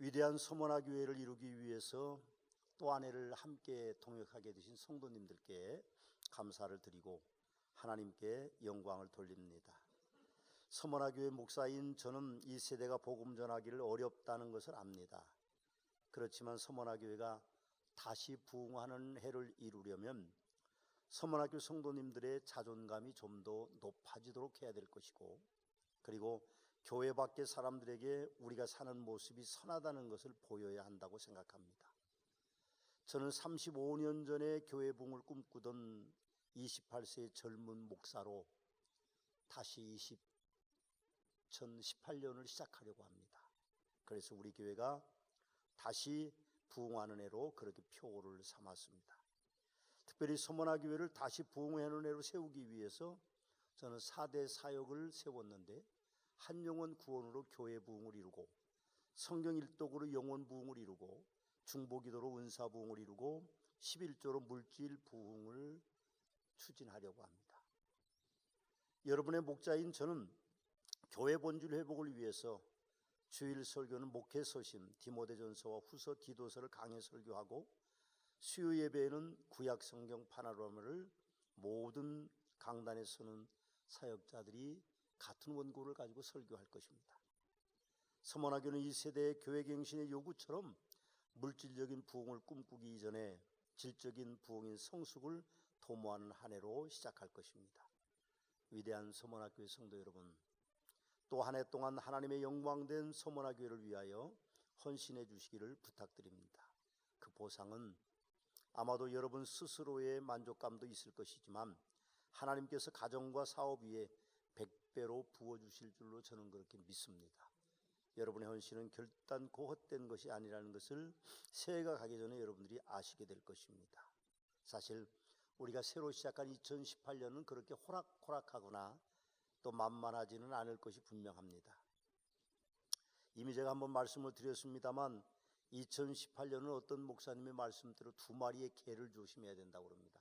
위대한 서머나 교회를 이루기 위해서 또 한 해를 함께 동역하게 되신 성도님들께 감사를 드리고 하나님께 영광을 돌립니다. 서머나 교회 목사인 저는 이 세대가 복음 전하기를 어렵다는 것을 압니다. 그렇지만 서머나 교회가 다시 부흥하는 해를 이루려면 서머나 교회 성도님들의 자존감이 좀 더 높아지도록 해야 될 것이고, 그리고 교회 밖의 사람들에게 우리가 사는 모습이 선하다는 것을 보여야 한다고 생각합니다. 저는 35년 전에 교회 부흥을 꿈꾸던 28세의 젊은 목사로 다시 2018년을 시작하려고 합니다. 그래서 우리 교회가 다시 부흥하는 해로 그렇게 표를 삼았습니다. 특별히 서머나 교회를 다시 부흥하는 해로 세우기 위해서 저는 4대 사역을 세웠는데, 한 영혼 구원으로 교회 부흥을 이루고, 성경 일독으로 영혼 부흥을 이루고, 중보기도로 은사 부흥을 이루고, 11조로 물질 부흥을 추진하려고 합니다. 여러분의 목자인 저는 교회 본질 회복을 위해서 주일 설교는 목회 서신, 디모데전서와 후서 디도서를 강해 설교하고, 수요 예배에는 구약 성경 파노라마를 모든 강단에 서는 사역자들이 같은 원고를 가지고 설교할 것입니다. 서머나 교회는 이 세대의 교회 갱신의 요구처럼 물질적인 부흥을 꿈꾸기 이전에 질적인 부흥인 성숙을 도모하는 한 해로 시작할 것입니다. 위대한 서머나 교회 성도 여러분, 또 한 해 동안 하나님의 영광된 서머나 교회를 위하여 헌신해 주시기를 부탁드립니다. 그 보상은 아마도 여러분 스스로의 만족감도 있을 것이지만 하나님께서 가정과 사업 위에 100배로 부어주실 줄로 저는 그렇게 믿습니다. 여러분의 헌신은 결단코 헛된 것이 아니라는 것을 새해가 가기 전에 여러분들이 아시게 될 것입니다. 사실 우리가 새로 시작한 2018년은 그렇게 호락호락하거나 또 만만하지는 않을 것이 분명합니다. 이미 제가 한번 말씀을 드렸습니다만 2018년은 어떤 목사님의 말씀대로 2마리의 개를 조심해야 된다고 합니다.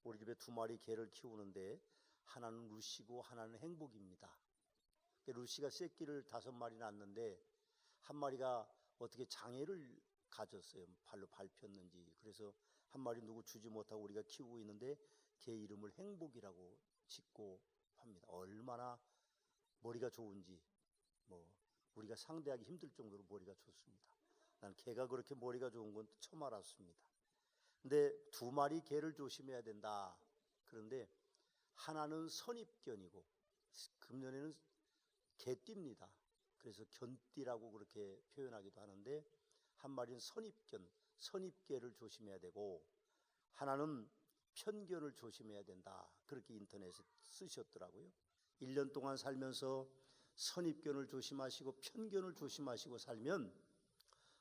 우리 집에 2마리 개를 키우는데 하나는 루시고 하나는 행복입니다. 루시가 새끼를 5마리 낳았는데 한 마리가 어떻게 장애를 가졌어요. 발로 밟혔는지. 그래서 한 마리 누구 주지 못하고 우리가 키우고 있는데 개 이름을 행복이라고 짓고 합니다. 얼마나 머리가 좋은지 우리가 상대하기 힘들 정도로 머리가 좋습니다. 난 개가 그렇게 머리가 좋은 건 처음 알았습니다. 근데 2마리 개를 조심해야 된다. 그런데 하나는 선입견이고, 금년에는 개띠입니다. 그래서 견띠라고 그렇게 표현하기도 하는데, 한 마리는 선입개를 조심해야 되고, 하나는 편견을 조심해야 된다. 그렇게 인터넷에 쓰셨더라고요. 1년 동안 살면서 선입견을 조심하시고 편견을 조심하시고 살면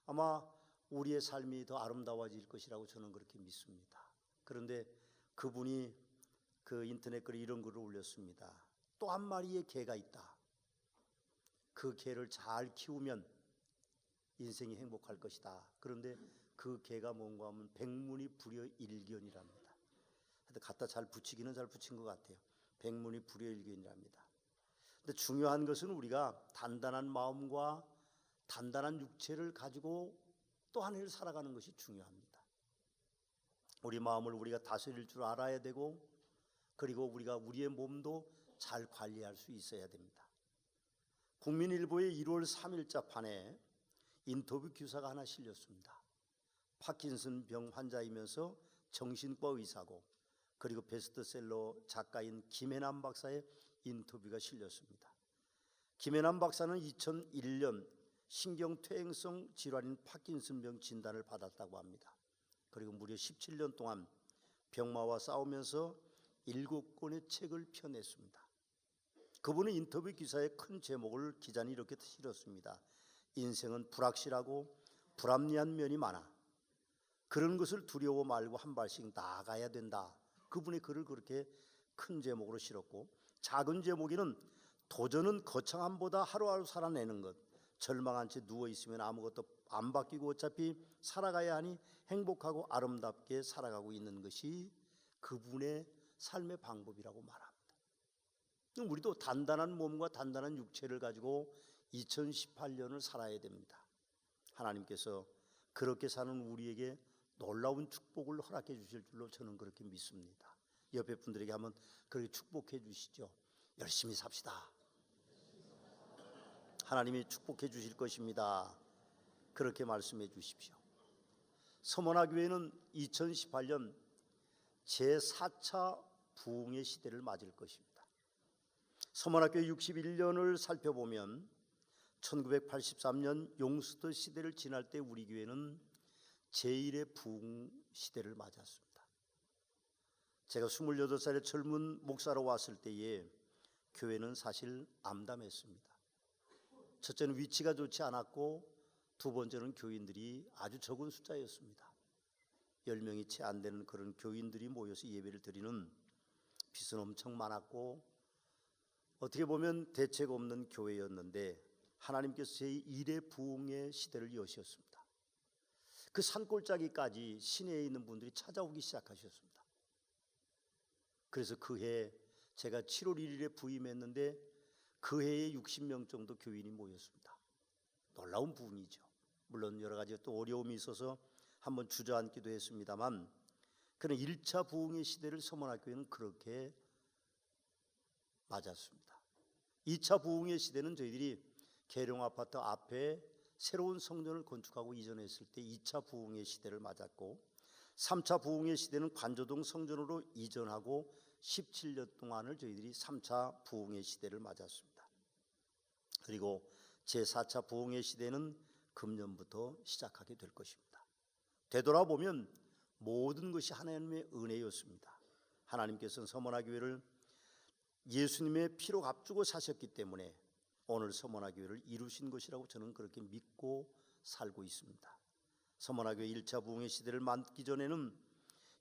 아마 우리의 삶이 더 아름다워질 것이라고 저는 그렇게 믿습니다. 그런데 그분이 그 인터넷 글에 이런 글을 올렸습니다. 또 한 마리의 개가 있다. 그 개를 잘 키우면 인생이 행복할 것이다. 그런데 그 개가 뭔가 하면 백문이불여일견이랍니다. 갖다 잘 붙이기는 잘 붙인 것 같아요. 백문이불여일견이랍니다. 근데 중요한 것은 우리가 단단한 마음과 단단한 육체를 가지고 또 한 해를 살아가는 것이 중요합니다. 우리 마음을 우리가 다스릴 줄 알아야 되고, 그리고 우리가 우리의 몸도 잘 관리할 수 있어야 됩니다. 국민일보의 1월 3일자 판에 인터뷰 기사가 하나 실렸습니다. 파킨슨 병 환자이면서 정신과 의사고, 그리고 베스트셀러 작가인 김혜남 박사의 인터뷰가 실렸습니다. 김혜남 박사는 2001년 신경퇴행성 질환인 파킨슨병 진단을 받았다고 합니다. 그리고 무려 17년 동안 병마와 싸우면서 7권의 책을 펴냈습니다. 그분의 인터뷰 기사의 큰 제목을 기자는 이렇게 실었습니다. 인생은 불확실하고 불합리한 면이 많아. 그런 것을 두려워 말고 한 발씩 나아가야 된다. 그분의 글을 그렇게 큰 제목으로 실었고, 작은 제목에는 도전은 거창함보다 하루하루 살아내는 것, 절망한 채 누워있으면 아무것도 안 바뀌고 어차피 살아가야 하니 행복하고 아름답게 살아가고 있는 것이 그분의 삶의 방법이라고 말합니다. 우리도 단단한 몸과 단단한 육체를 가지고 2018년을 살아야 됩니다. 하나님께서 그렇게 사는 우리에게 놀라운 축복을 허락해 주실 줄로 저는 그렇게 믿습니다. 옆에 분들에게 한번 그렇게 축복해 주시죠. 열심히 삽시다. 하나님이 축복해 주실 것입니다. 그렇게 말씀해 주십시오. 서머나교회는 2018년 제4차 부흥의 시대를 맞을 것입니다. 서머나교회 61년을 살펴보면 1983년 용수도 시대를 지날 때 우리 교회는 제1의 부흥 시대를 맞았습니다. 제가 28살의 젊은 목사로 왔을 때에 교회는 사실 암담했습니다. 첫째는 위치가 좋지 않았고 두 번째는 교인들이 아주 적은 숫자였습니다. 10명이 채 안 되는 그런 교인들이 모여서 예배를 드리는 빚은 엄청 많았고 어떻게 보면 대책 없는 교회였는데 하나님께서 제1의 부흥의 시대를 여셨습니다. 그 산골짜기까지 시내에 있는 분들이 찾아오기 시작하셨습니다. 그래서 그 해 제가 7월 1일에 부임했는데 그 해에 60명 정도 교인이 모였습니다. 놀라운 부흥이죠. 물론 여러 가지 또 어려움이 있어서 한번 주저앉기도 했습니다만 그런 1차 부흥의 시대를 서머나교회는 그렇게 맞았습니다. 2차 부흥의 시대는 저희들이 계룡아파트 앞에 새로운 성전을 건축하고 이전했을 때 2차 부흥의 시대를 맞았고 3차 부흥의 시대는 관조동 성전으로 이전하고 17년 동안을 저희들이 3차 부흥의 시대를 맞았습니다. 그리고 제4차 부흥의 시대는 금년부터 시작하게 될 것입니다. 되돌아보면 모든 것이 하나님의 은혜였습니다. 하나님께서는 서머나교회를 예수님의 피로 값주고 사셨기 때문에 오늘 서머나교회를 이루신 것이라고 저는 그렇게 믿고 살고 있습니다. 서머나교회 1차 부흥의 시대를 맞기 전에는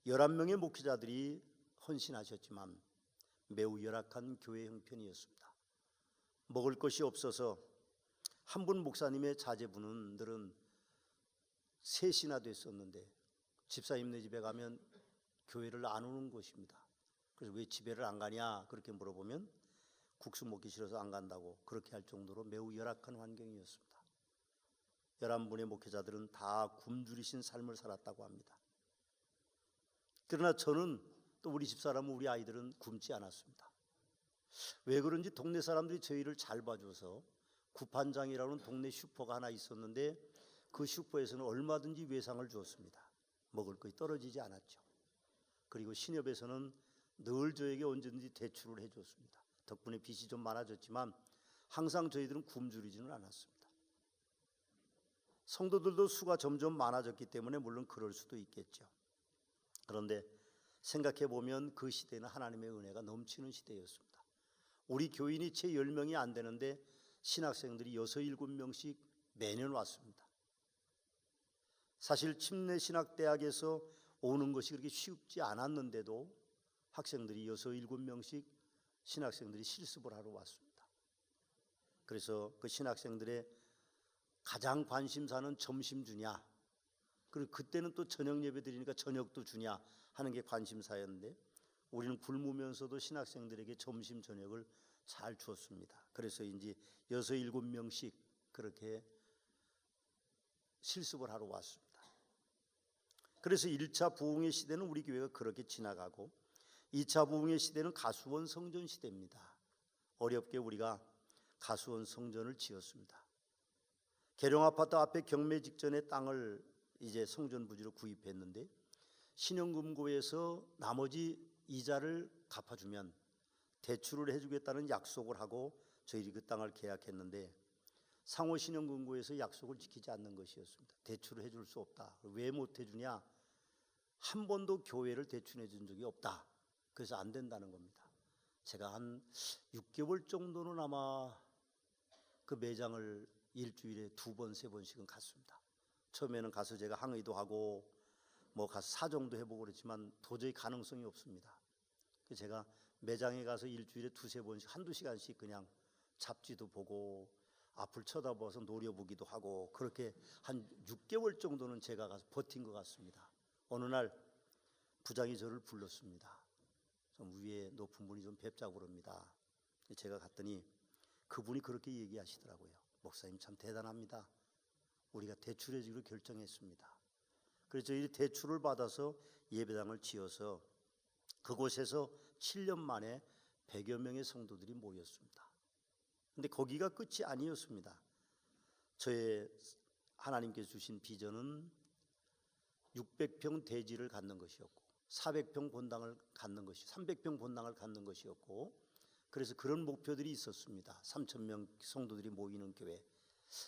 11명의 목회자들이 헌신하셨지만 매우 열악한 교회 형편이었습니다. 먹을 것이 없어서 한 분 목사님의 자제분들은 셋이나 됐었는데 집사님네 집에 가면 교회를 안 오는 것입니다. 그래서 왜 집에를 안 가냐 그렇게 물어보면 국수 먹기 싫어서 안 간다고 그렇게 할 정도로 매우 열악한 환경이었습니다. 11분의 목회자들은 다 굶주리신 삶을 살았다고 합니다. 그러나 저는 또 우리 집사람은 우리 아이들은 굶지 않았습니다. 왜 그런지 동네 사람들이 저희를 잘 봐줘서 구판장이라는 동네 슈퍼가 하나 있었는데 그 슈퍼에서는 얼마든지 외상을 주었습니다. 먹을 것이 떨어지지 않았죠. 그리고 신협에서는 늘 저에게 언제든지 대출을 해줬습니다. 덕분에 빚이 좀 많아졌지만 항상 저희들은 굶주리지는 않았습니다. 성도들도 수가 점점 많아졌기 때문에 물론 그럴 수도 있겠죠. 그런데 생각해 보면 그 시대는 하나님의 은혜가 넘치는 시대였습니다. 우리 교인이 채 10명이 안 되는데 신학생들이 6, 7명씩 매년 왔습니다. 사실 침례신학대학에서 오는 것이 그렇게 쉽지 않았는데도 학생들이 6, 7명씩 신학생들이 실습을 하러 왔습니다. 그래서 그 신학생들의 가장 관심사는 점심 주냐, 그리고 그때는 또 저녁 예배 드리니까 저녁도 주냐 하는 게 관심사였는데 우리는 굶으면서도 신학생들에게 점심 저녁을 잘 주었습니다. 그래서 이제 6, 7명씩 그렇게 실습을 하러 왔습니다. 그래서 1차 부흥의 시대는 우리 교회가 그렇게 지나가고 2차 부흥의 시대는 가수원 성전 시대입니다. 어렵게 우리가 가수원 성전을 지었습니다. 계룡아파트 앞에 경매 직전에 땅을 이제 성전 부지로 구입했는데 신용금고에서 나머지 이자를 갚아주면 대출을 해주겠다는 약속을 하고 저희들이 그 땅을 계약했는데 상호신용금고에서 약속을 지키지 않는 것이었습니다. 대출을 해줄 수 없다. 왜 못 해주냐? 한 번도 교회를 대출해 준 적이 없다. 그래서 안 된다는 겁니다. 제가 한 6개월 정도는 아마 그 매장을 일주일에 2번, 3번씩은 갔습니다. 처음에는 가서 제가 항의도 하고 뭐 가서 사정도 해보고 그랬지만 도저히 가능성이 없습니다. 그래서 제가 매장에 가서 일주일에 2, 3번씩 한두 시간씩 그냥 잡지도 보고 앞을 쳐다봐서 노려보기도 하고 그렇게 한 6개월 정도는 제가 가서 버틴 것 같습니다. 어느 날 부장이 저를 불렀습니다. 좀 위에 높은 분이 좀 뵙자고 그럽니다. 제가 갔더니 그분이 그렇게 얘기하시더라고요. 목사님 참 대단합니다. 우리가 대출해 주기로 결정했습니다. 그래서 저희들이 대출을 받아서 예배당을 지어서 그곳에서 7년 만에 100여 명의 성도들이 모였습니다. 근데 거기가 끝이 아니었습니다. 저의 하나님께서 주신 비전은 600평 대지를 갖는 것이었고 400평 본당을 갖는 것이 300평 본당을 갖는 것이었고, 그래서 그런 목표들이 있었습니다. 3,000명 성도들이 모이는 교회.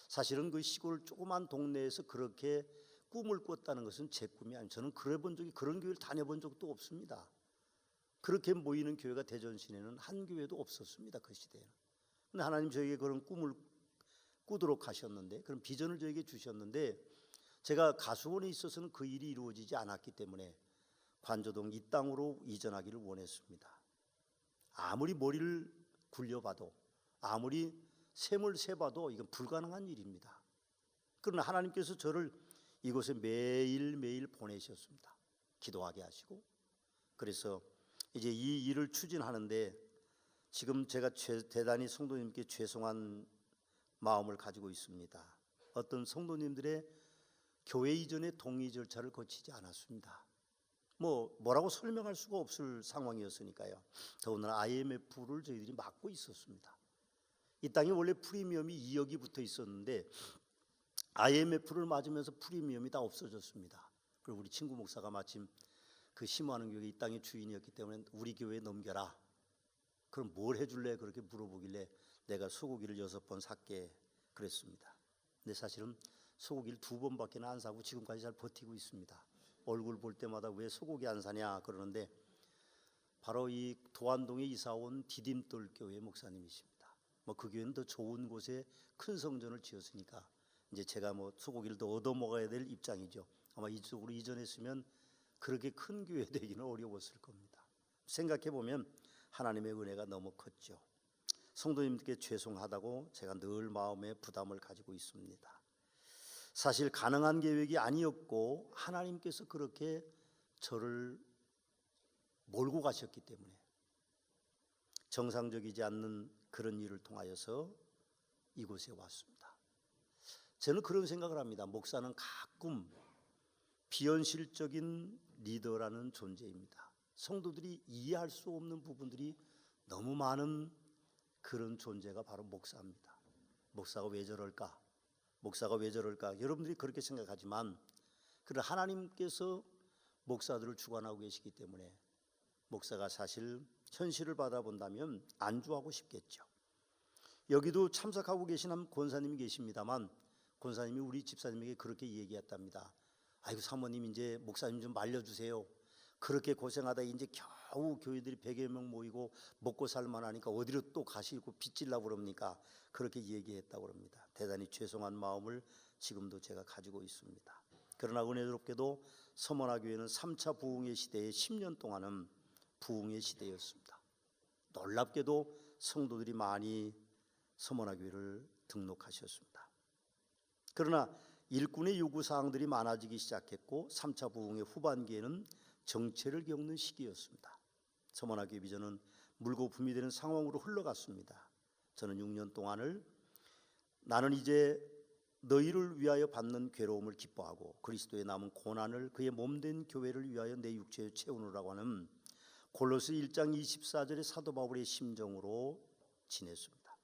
사실은 그 시골 조그만 동네에서 그렇게 꿈을 꿨다는 것은 제 꿈이 아니에요. 저는 그런 교회를 다녀본 적도 없습니다. 그렇게 모이는 교회가 대전 시내는 한 교회도 없었습니다. 그 시대에는. 근데 하나님 저에게 그런 꿈을 꾸도록 하셨는데, 그런 비전을 저에게 주셨는데, 제가 가수원에 있어서는 그 일이 이루어지지 않았기 때문에 관저동 이 땅으로 이전하기를 원했습니다. 아무리 머리를 굴려봐도, 아무리 셈을 세봐도 이건 불가능한 일입니다. 그러나 하나님께서 저를 이곳에 매일매일 보내셨습니다. 기도하게 하시고. 그래서 이제 이 일을 추진하는데, 지금 제가 대단히 성도님께 죄송한 마음을 가지고 있습니다. 어떤 성도님들의 교회 이전의 동의 절차를 거치지 않았습니다. 뭐라고 설명할 수가 없을 상황이었으니까요. 더군다나 IMF를 저희들이 막고 있었습니다. 이 땅에 원래 프리미엄이 2억이 붙어 있었는데 IMF를 맞으면서 프리미엄이 다 없어졌습니다. 그리고 우리 친구 목사가 마침 그 심호하는 교회 이 땅의 주인이었기 때문에 우리 교회에 넘겨라. 그럼 뭘 해줄래? 그렇게 물어보길래 내가 소고기를 6번 샀게 그랬습니다. 근데 사실은 소고기를 2번밖에 안 사고 지금까지 잘 버티고 있습니다. 얼굴 볼 때마다 왜 소고기 안 사냐 그러는데, 바로 이 도안동에 이사 온 디딤돌 교회 목사님이십니다. 그 교회는 더 좋은 곳에 큰 성전을 지었으니까 이제 제가 소고기를 더 얻어 먹어야 될 입장이죠. 아마 이쪽으로 이전했으면 그렇게 큰 교회 되기는 어려웠을 겁니다. 생각해 보면 하나님의 은혜가 너무 컸죠. 성도님들께 죄송하다고 제가 늘 마음에 부담을 가지고 있습니다. 사실 가능한 계획이 아니었고 하나님께서 그렇게 저를 몰고 가셨기 때문에 정상적이지 않는 그런 일을 통하여서 이곳에 왔습니다. 저는 그런 생각을 합니다. 목사는 가끔 비현실적인 리더라는 존재입니다. 성도들이 이해할 수 없는 부분들이 너무 많은 그런 존재가 바로 목사입니다. 목사가 왜 저럴까? 목사가 왜 저럴까? 여러분들이 그렇게 생각하지만, 그러나 하나님께서 목사들을 주관하고 계시기 때문에 목사가 사실 현실을 바라본다면 안주하고 싶겠죠. 여기도 참석하고 계신 한 권사님이 계십니다만, 권사님이 우리 집사님에게 그렇게 얘기했답니다. 아이고 사모님, 이제 목사님 좀 말려주세요. 그렇게 고생하다 이제 겨우 교회들이 100여 명 모이고 먹고 살만하니까 어디로 또 가시고 빚질라고 그럽니까? 그렇게 얘기했다고 합니다. 대단히 죄송한 마음을 지금도 제가 가지고 있습니다. 그러나 은혜롭게도 서머나교회는 3차 부흥의 시대에 10년 동안은 부흥의 시대였습니다. 놀랍게도 성도들이 많이 서머나교회를 등록하셨습니다. 그러나 일꾼의 요구사항들이 많아지기 시작했고 3차 부흥의 후반기에는 정체를 겪는 시기였습니다. 서머나교회 비전은 물거품이 되는 상황으로 흘러갔습니다. 저는 6년 동안을 나는 이제 너희를 위하여 받는 괴로움을 기뻐하고 그리스도의 남은 고난을 그의 몸된 교회를 위하여 내 육체에 채우느라고 하는 골로새 1장 24절의 사도 바울의 심정으로 지냈습니다.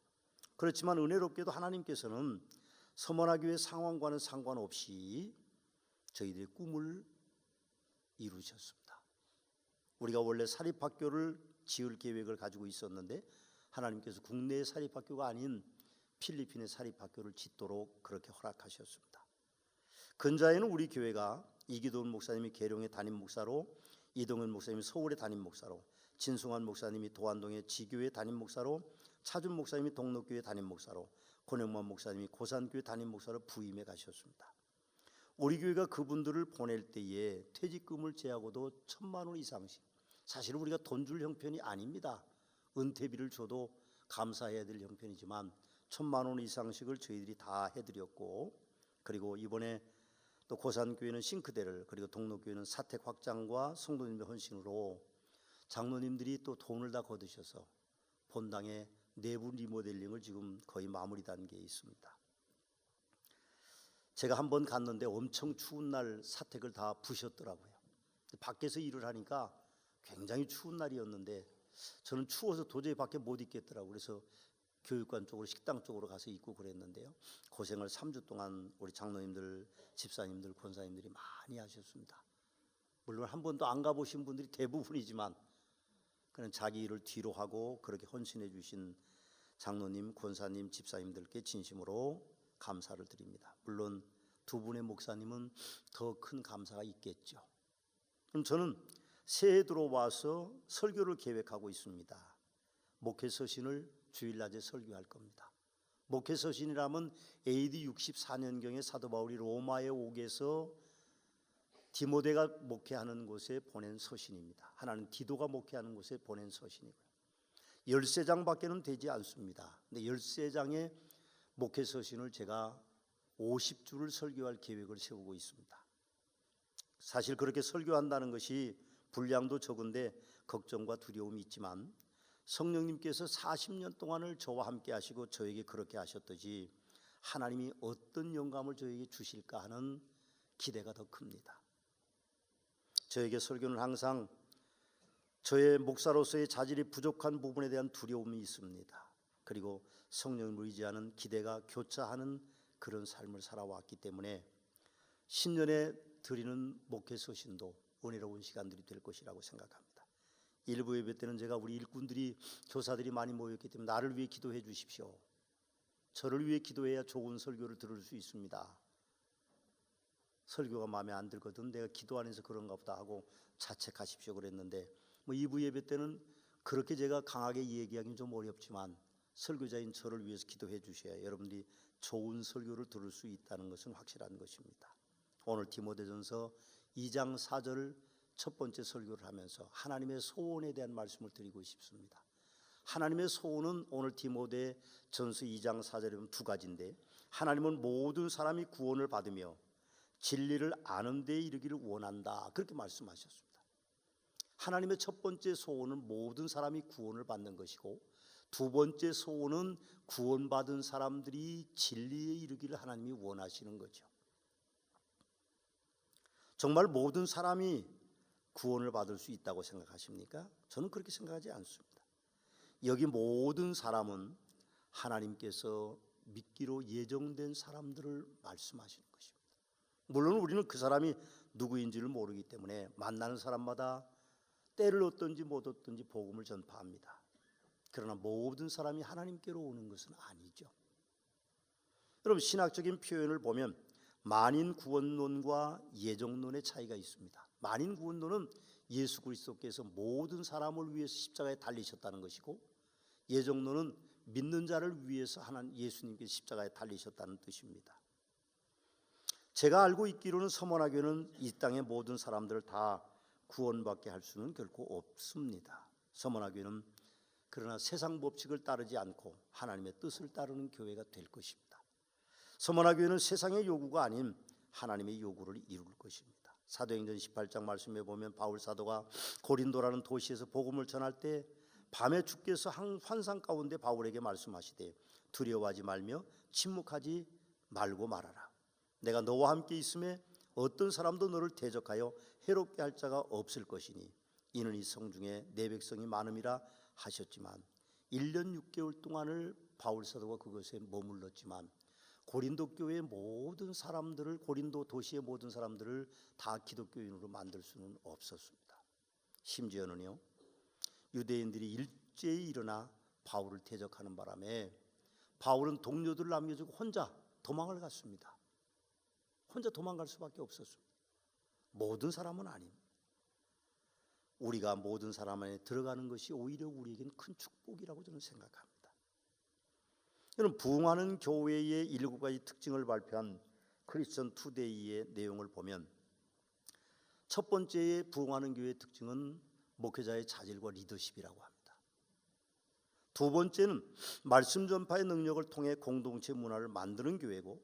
그렇지만 은혜롭게도 하나님께서는 서머나교회 상황과는 상관없이 저희들의 꿈을 이루셨습니다. 우리가 원래 사립학교를 지을 계획을 가지고 있었는데 하나님께서 국내의 사립학교가 아닌 필리핀의 사립학교를 짓도록 그렇게 허락하셨습니다. 근자에는 우리 교회가 이기돈 목사님이 계룡의 담임 목사로, 이동현 목사님이 서울의 담임 목사로, 진승환 목사님이 도안동의 지교회 담임 목사로, 차준 목사님이 동록교회 담임 목사로, 권영만 목사님이 고산교회 담임 목사로 부임해 가셨습니다. 우리 교회가 그분들을 보낼 때에 퇴직금을 제하고도 1,000만 원 이상씩, 사실 우리가 돈 줄 형편이 아닙니다. 은퇴비를 줘도 감사해야 될 형편이지만 1,000만 원 이상씩을 저희들이 다 해드렸고, 그리고 이번에 또 고산교회는 싱크대를, 그리고 동록교회는 사택 확장과 성도님의 헌신으로 장로님들이 또 돈을 다 거두셔서 본당의 내부 리모델링을 지금 거의 마무리 단계에 있습니다. 제가 한번 갔는데 엄청 추운 날 사택을 다 부셨더라고요. 밖에서 일을 하니까 굉장히 추운 날이었는데 저는 추워서 도저히 밖에 못 있겠더라고요. 그래서 교육관 쪽으로 식당 쪽으로 가서 있고 그랬는데요. 고생을 3주 동안 우리 장로님들, 집사님들, 권사님들이 많이 하셨습니다. 물론 한 번도 안 가보신 분들이 대부분이지만 그는 자기 일을 뒤로 하고 그렇게 헌신해 주신 장로님, 권사님, 집사님들께 진심으로 감사를 드립니다. 물론 두 분의 목사님은 더 큰 감사가 있겠죠. 그럼 저는 새해 들어와서 설교를 계획하고 있습니다. 목회 서신을 주일낮에 설교할 겁니다. 목회 서신이라면 AD 64년경에 사도 바울이 로마에 오게서 디모데가 목회하는 곳에 보낸 서신입니다. 하나는 디도가 목회하는 곳에 보낸 서신이고요. 13장밖에는 되지 않습니다. 근데 13장의 목회 서신을 제가 50주를 설교할 계획을 세우고 있습니다. 사실 그렇게 설교한다는 것이 분량도 적은데 걱정과 두려움이 있지만 성령님께서 40년 동안을 저와 함께 하시고 저에게 그렇게 하셨듯이 하나님이 어떤 영감을 저에게 주실까 하는 기대가 더 큽니다. 저에게 설교는 항상 저의 목사로서의 자질이 부족한 부분에 대한 두려움이 있습니다. 그리고 성령을 의지하는 기대가 교차하는 그런 삶을 살아왔기 때문에 신년에 드리는 목회 서신도 은혜로운 시간들이 될 것이라고 생각합니다. 일부 예배 때는 제가 우리 일꾼들이 교사들이 많이 모였기 때문에 나를 위해 기도해 주십시오. 저를 위해 기도해야 좋은 설교를 들을 수 있습니다. 설교가 마음에 안 들거든 내가 기도 안 해서 그런가 보다 하고 자책하십시오 그랬는데 2부 예배 때는 그렇게 제가 강하게 얘기하기는 좀 어렵지만 설교자인 저를 위해서 기도해 주셔야 여러분들이 좋은 설교를 들을 수 있다는 것은 확실한 것입니다. 오늘 디모데전서 2장 4절 첫 번째 설교를 하면서 하나님의 소원에 대한 말씀을 드리고 싶습니다. 하나님의 소원은 오늘 디모데전서 2장 4절에 보면 두 가지인데 하나님은 모든 사람이 구원을 받으며 진리를 아는 데에 이르기를 원한다 그렇게 말씀하셨습니다. 하나님의 첫 번째 소원은 모든 사람이 구원을 받는 것이고 두 번째 소원은 구원받은 사람들이 진리에 이르기를 하나님이 원하시는 거죠. 정말 모든 사람이 구원을 받을 수 있다고 생각하십니까? 저는 그렇게 생각하지 않습니다. 여기 모든 사람은 하나님께서 믿기로 예정된 사람들을 말씀하시는 것입니다. 물론 우리는 그 사람이 누구인지를 모르기 때문에 만나는 사람마다 때를 얻든지 못 얻든지 복음을 전파합니다. 그러나 모든 사람이 하나님께로 오는 것은 아니죠. 여러분 신학적인 표현을 보면 만인 구원론과 예정론의 차이가 있습니다. 만인 구원론은 예수 그리스도께서 모든 사람을 위해서 십자가에 달리셨다는 것이고 예정론은 믿는 자를 위해서 하나님 예수님께서 십자가에 달리셨다는 뜻입니다. 제가 알고 있기로는 서머나교는 이 땅의 모든 사람들을 다 구원받게 할 수는 결코 없습니다. 서머나교는 그러나 세상 법칙을 따르지 않고 하나님의 뜻을 따르는 교회가 될 것입니다. 서머나교회는 세상의 요구가 아닌 하나님의 요구를 이룰 것입니다. 사도행전 18장 말씀에 보면 바울 사도가 고린도라는 도시에서 복음을 전할 때 밤에 주께서 환상 가운데 바울에게 말씀하시되 두려워하지 말며 침묵하지 말고 말하라. 내가 너와 함께 있음에 어떤 사람도 너를 대적하여 해롭게 할 자가 없을 것이니 이는 이 성 중에 내 백성이 많음이라 하셨지만 1년 6개월 동안을 바울 사도가 그것에 머물렀지만 고린도 교회의 모든 사람들을 고린도 도시의 모든 사람들을 다 기독교인으로 만들 수는 없었습니다. 심지어는요 유대인들이 일제히 일어나 바울을 대적하는 바람에 바울은 동료들을 남겨두고 혼자 도망을 갔습니다. 혼자 도망갈 수밖에 없었습니다. 모든 사람은 아닙니다. 우리가 모든 사람 안에 들어가는 것이 오히려 우리에겐 큰 축복이라고 저는 생각합니다. 여러분 부흥하는 교회의 7가지 특징을 발표한 크리스천 투데이의 내용을 보면 첫 번째의 부흥하는 교회의 특징은 목회자의 자질과 리더십이라고 합니다. 두 번째는 말씀 전파의 능력을 통해 공동체 문화를 만드는 교회고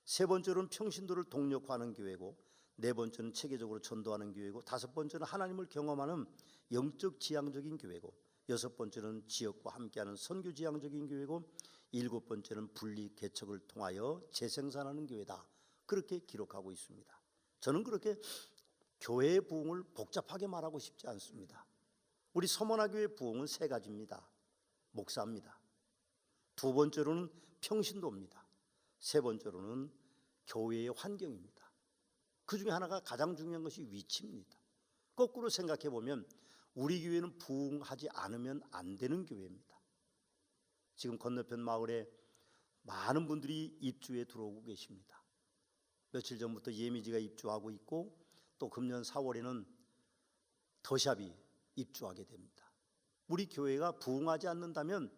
세 번째로는 평신도를 동력화하는 교회고 네 번째는 체계적으로 전도하는 교회고 다섯 번째는 하나님을 경험하는 영적 지향적인 교회고 여섯 번째는 지역과 함께하는 선교 지향적인 교회고 일곱 번째는 분리 개척을 통하여 재생산하는 교회다 그렇게 기록하고 있습니다. 저는 그렇게 교회의 부흥을 복잡하게 말하고 싶지 않습니다. 우리 서머나교회 부흥은 세 가지입니다. 목사입니다. 두 번째로는 평신도입니다. 세 번째로는 교회의 환경입니다. 그 중에 하나가 가장 중요한 것이 위치입니다. 거꾸로 생각해 보면 우리 교회는 부흥하지 않으면 안 되는 교회입니다. 지금 건너편 마을에 많은 분들이 입주에 들어오고 계십니다. 며칠 전부터 예미지가 입주하고 있고 또 금년 4월에는 더샵이 입주하게 됩니다. 우리 교회가 부흥하지 않는다면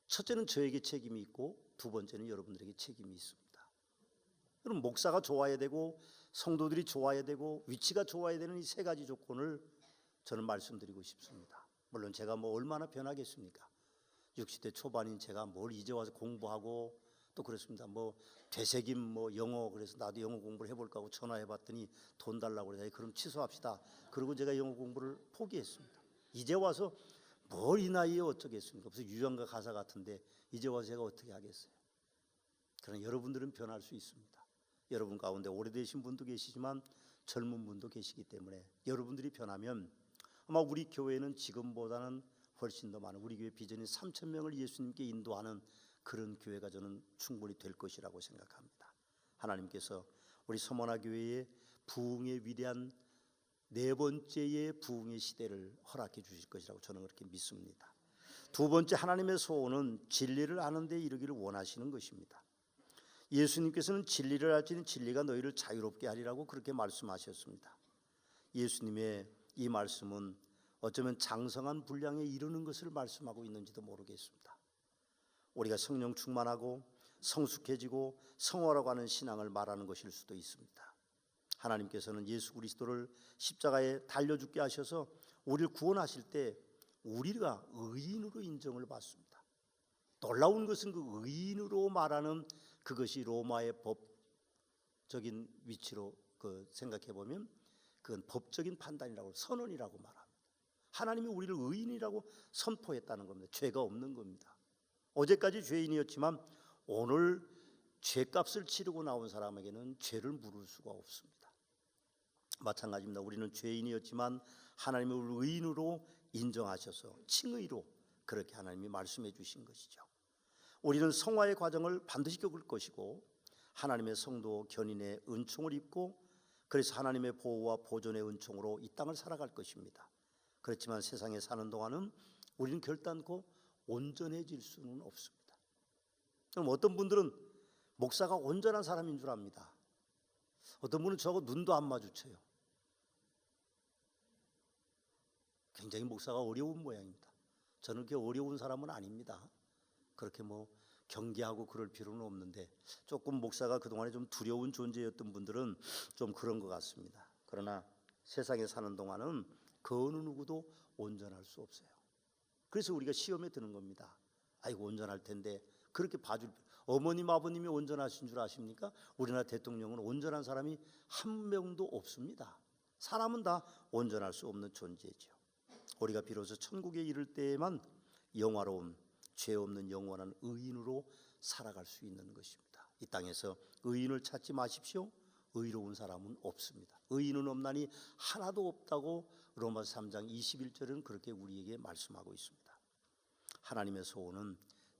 첫째는 저에게 책임이 있고 두 번째는 여러분들에게 책임이 있습니다. 그럼 목사가 좋아야 되고 성도들이 좋아야 되고 위치가 좋아야 되는 이 세 가지 조건을 저는 말씀드리고 싶습니다. 물론 제가 뭐 얼마나 변하겠습니까? 60대 초반인 제가 뭘 이제 와서 공부하고 또 그렇습니다. 뭐 되새김 뭐 영어 그래서 나도 영어 공부를 해볼까 하고 전화해봤더니 돈 달라고 그래서 그럼 취소합시다. 그리고 제가 영어 공부를 포기했습니다. 이제 와서 뭘 이 나이에 어쩌겠습니까? 무슨 유형과 가사 같은데 이제 와서 제가 어떻게 하겠어요? 그러나 여러분들은 변할 수 있습니다. 여러분 가운데 오래되신 분도 계시지만 젊은 분도 계시기 때문에 여러분들이 변하면 아마 우리 교회는 지금보다는 훨씬 더 많은 우리 교회 비전이 3,000명을 예수님께 인도하는 그런 교회가 저는 충분히 될 것이라고 생각합니다. 하나님께서 우리 서머나 교회의 부흥의 위대한 네 번째의 부흥의 시대를 허락해 주실 것이라고 저는 그렇게 믿습니다. 두 번째 하나님의 소원은 진리를 아는 데 이르기를 원하시는 것입니다. 예수님께서는 진리를 알지니 진리가 너희를 자유롭게 하리라고 그렇게 말씀하셨습니다. 예수님의 이 말씀은 어쩌면 장성한 분량에 이르는 것을 말씀하고 있는지도 모르겠습니다. 우리가 성령 충만하고 성숙해지고 성화라고 하는 신앙을 말하는 것일 수도 있습니다. 하나님께서는 예수 그리스도를 십자가에 달려 죽게 하셔서 우리를 구원하실 때 우리가 의인으로 인정을 받습니다. 놀라운 것은 그 의인으로 말하는 그것이 로마의 법적인 위치로 생각해 보면 그건 법적인 판단이라고 선언이라고 말합니다. 하나님이 우리를 의인이라고 선포했다는 겁니다. 죄가 없는 겁니다. 어제까지 죄인이었지만 오늘 죄값을 치르고 나온 사람에게는 죄를 물을 수가 없습니다. 마찬가지입니다. 우리는 죄인이었지만 하나님이 우리를 의인으로 인정하셔서 칭의로 그렇게 하나님이 말씀해 주신 것이죠. 우리는 성화의 과정을 반드시 겪을 것이고 하나님의 성도 견인의 은총을 입고 그래서 하나님의 보호와 보존의 은총으로 이 땅을 살아갈 것입니다. 그렇지만 세상에 사는 동안은 우리는 결단코 온전해질 수는 없습니다. 그럼 어떤 분들은 목사가 온전한 사람인 줄 압니다. 어떤 분은 저하고 눈도 안 마주쳐요. 굉장히 목사가 어려운 모양입니다. 저는 그렇게 어려운 사람은 아닙니다. 그렇게 뭐 경계하고 그럴 필요는 없는데 조금 목사가 그동안에 좀 두려운 존재였던 분들은 좀 그런 것 같습니다. 그러나 세상에 사는 동안은 그 어느 누구도 온전할 수 없어요. 그래서 우리가 시험에 드는 겁니다. 아이고 온전할 텐데 그렇게 봐줄 어머님 아버님이 온전하신 줄 아십니까? 우리나라 대통령은 온전한 사람이 한 명도 없습니다. 사람은 다 온전할 수 없는 존재죠. 우리가 비로소 천국에 이를 때에만 영화로운 죄 없는 영원한 의인으로 살아갈 수 있는 것입니다. 이 땅에서 의인을 찾지 마십시오. 의로운 사람은 없습니다. 의인은 없나니 하나도 없다고 로마서 3장 21절은 그렇게 우리에게 말씀하고 있습니다. 하나님의 소원은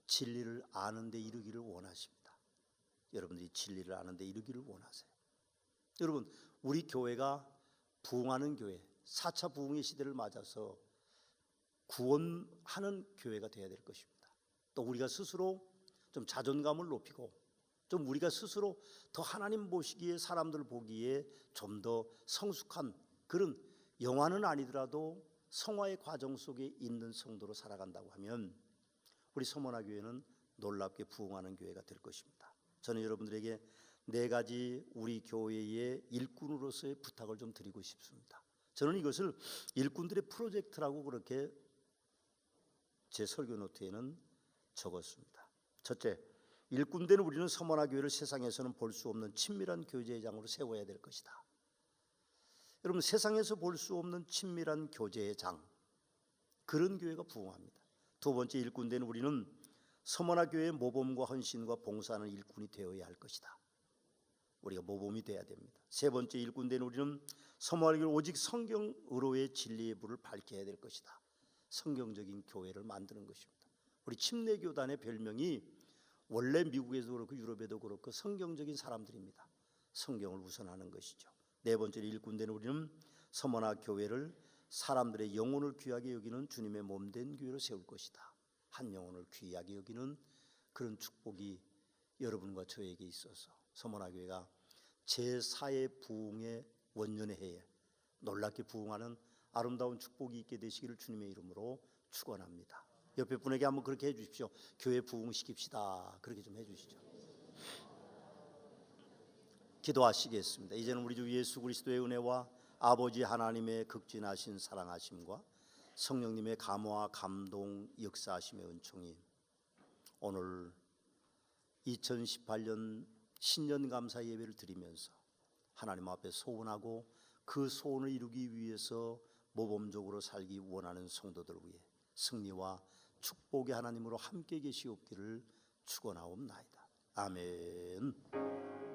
진리를 아는 데 이르기를 원하십니다. 여러분들이 진리를 아는 데 이르기를 원하세요. 여러분 우리 교회가 부흥하는 교회 4차 부흥의 시대를 맞아서 구원하는 교회가 되어야 될 것입니다. 또 우리가 스스로 좀 자존감을 높이고 좀 우리가 스스로 더 하나님 보시기에 사람들 보기에 좀 더 성숙한 그런 영화는 아니더라도 성화의 과정 속에 있는 성도로 살아간다고 하면 우리 서머나 교회는 놀랍게 부흥하는 교회가 될 것입니다. 저는 여러분들에게 네 가지 우리 교회의 일꾼으로서의 부탁을 좀 드리고 싶습니다. 저는 이것을 일꾼들의 프로젝트라고 그렇게 제 설교 노트에는 적었습니다. 첫째, 일꾼된 우리는 서머나 교회를 세상에서는 볼 수 없는 친밀한 교제의 장으로 세워야 될 것이다. 여러분 세상에서 볼 수 없는 친밀한 교제의 장, 그런 교회가 부흥합니다. 두 번째, 일꾼된 우리는 서머나 교회의 모범과 헌신과 봉사하는 일꾼이 되어야 할 것이다. 우리가 모범이 돼야 됩니다. 세 번째 일꾼된 우리는 사모하기를 오직 성경으로의 진리의 불을 밝혀야 될 것이다. 성경적인 교회를 만드는 것입니다. 우리 침례교단의 별명이 원래 미국에도 그렇고 유럽에도 그렇고 성경적인 사람들입니다. 성경을 우선하는 것이죠. 네 번째로 일꾼된 우리는 서머나 교회를 사람들의 영혼을 귀하게 여기는 주님의 몸된 교회로 세울 것이다. 한 영혼을 귀하게 여기는 그런 축복이 여러분과 저에게 있어서 서머나 교회가 제4의 부흥의 원년의 해에 놀랍게 부흥하는 아름다운 축복이 있게 되시기를 주님의 이름으로 축원합니다. 옆에 분에게 한번 그렇게 해주십시오. 교회 부흥시킵시다. 그렇게 좀 해주시죠. 기도하시겠습니다. 이제는 우리 주 예수 그리스도의 은혜와 아버지 하나님의 극진하신 사랑하심과 성령님의 감화 감동 역사하심의 은총이 오늘 2018년 신년감사 예배를 드리면서 하나님 앞에 소원하고 그 소원을 이루기 위해서 모범적으로 살기 원하는 성도들 위해 승리와 축복의 하나님으로 함께 계시옵기를 축원하옵나이다. 아멘.